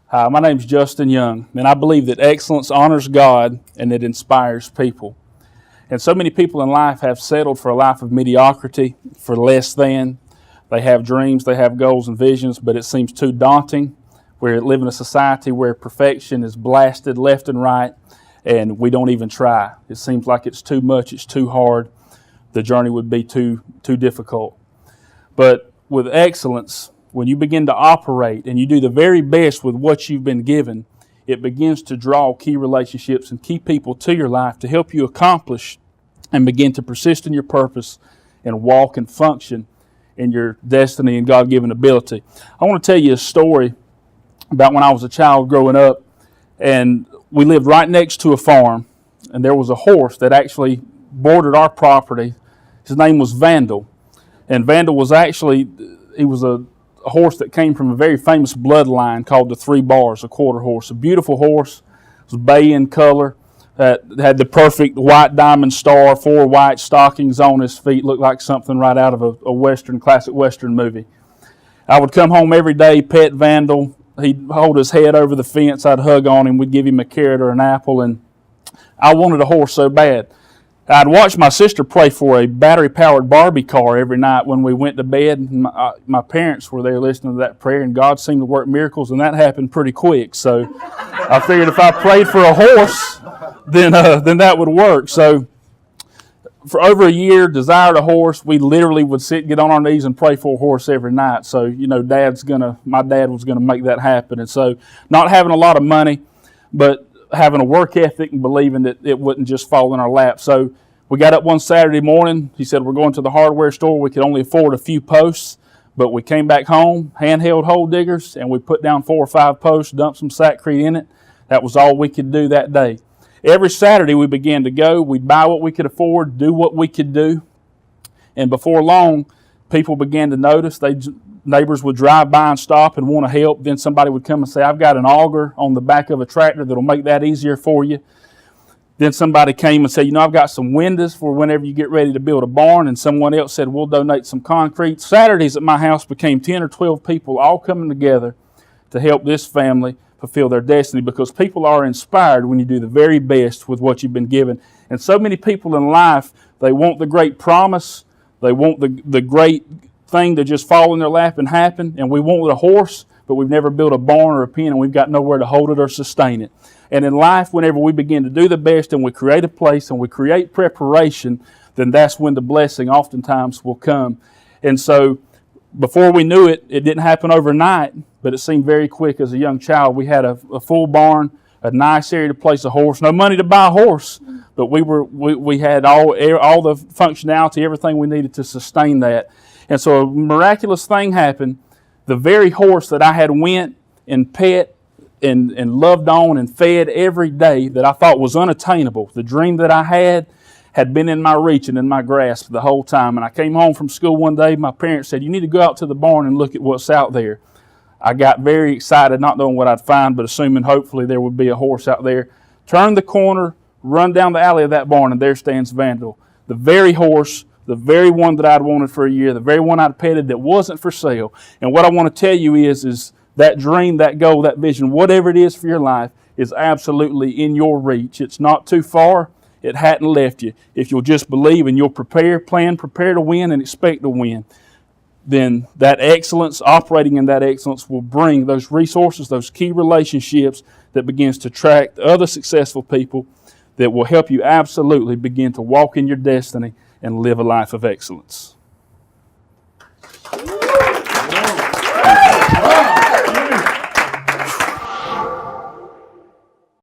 Hi, my name is Justin Young, and I believe that excellence honors God and it inspires people. And so many people in life have settled for a life of mediocrity, for less than. They have dreams, they have goals and visions, but it seems too daunting. We live in a society where perfection is blasted left and right, and we don't even try. It seems like it's too much, it's too hard. The journey would be too difficult. But with excellence, when you begin to operate and you do the very best with what you've been given, it begins to draw key relationships and key people to your life to help you accomplish and begin to persist in your purpose and walk and function in your destiny and God-given ability. I want to tell you a story about when I was a child growing up, and we lived right next to a farm, and there was a horse that actually bordered our property. His name was Vandal, and Vandal was he was a horse that came from a very famous bloodline called the Three Bars, a quarter horse. A beautiful horse. It was bay in color. Had the perfect white diamond star, 4 white stockings on his feet. Looked like something right out of a classic Western movie. I would come home every day, pet Vandal. He'd hold his head over the fence. I'd hug on him. We'd give him a carrot or an apple. And I wanted a horse so bad. I'd watch my sister pray for a battery-powered Barbie car every night when we went to bed. My parents were there listening to that prayer, and God seemed to work miracles, and that happened pretty quick. So I figured if I prayed for a horse, then that would work. So for over a year, desired a horse. We literally would sit and get on our knees and pray for a horse every night. So, my dad was gonna make that happen. And so not having a lot of money, but having a work ethic and believing that it wouldn't just fall in our lap. So we got up one Saturday morning. He said, we're going to the hardware store. We could only afford a few posts, but we came back home, handheld hole diggers, and we put down 4 or 5 posts, dumped some sackcrete in it. That was all we could do that day. Every Saturday we began to go. We'd buy what we could afford, do what we could do. And before long, people began to notice. Neighbors would drive by and stop and want to help. Then somebody would come and say, I've got an auger on the back of a tractor that'll make that easier for you. Then somebody came and said, I've got some windows for whenever you get ready to build a barn. And someone else said, we'll donate some concrete. Saturdays at my house became 10 or 12 people all coming together to help this family fulfill their destiny, because people are inspired when you do the very best with what you've been given. And so many people in life, they want the great promise. They want the great thing to just fall in their lap and happen. And we want a horse, but we've never built a barn or a pen, and we've got nowhere to hold it or sustain it. And in life, whenever we begin to do the best and we create a place and we create preparation, then that's when the blessing oftentimes will come. And so before we knew it, it didn't happen overnight, but it seemed very quick. As a young child, we had a full barn, a nice area to place a horse. No money to buy a horse, but we had all the functionality, everything we needed to sustain that. And so a miraculous thing happened. The very horse that I had went and pet and loved on and fed every day that I thought was unattainable, the dream that I had been in my reach and in my grasp the whole time. And I came home from school one day. My parents said, you need to go out to the barn and look at what's out there. I got very excited, not knowing what I'd find, but assuming hopefully there would be a horse out there. Turned the corner, run down the alley of that barn, and there stands Vandal. The very horse, the very one that I'd wanted for a year, the very one I'd petted that wasn't for sale. And what I want to tell you is that dream, that goal, that vision, whatever it is for your life, is absolutely in your reach. It's not too far. It hadn't left you. If you'll just believe and you'll prepare to win and expect to win, then that excellence, operating in that excellence, will bring those resources, those key relationships that begins to attract other successful people that will help you absolutely begin to walk in your destiny and live a life of excellence.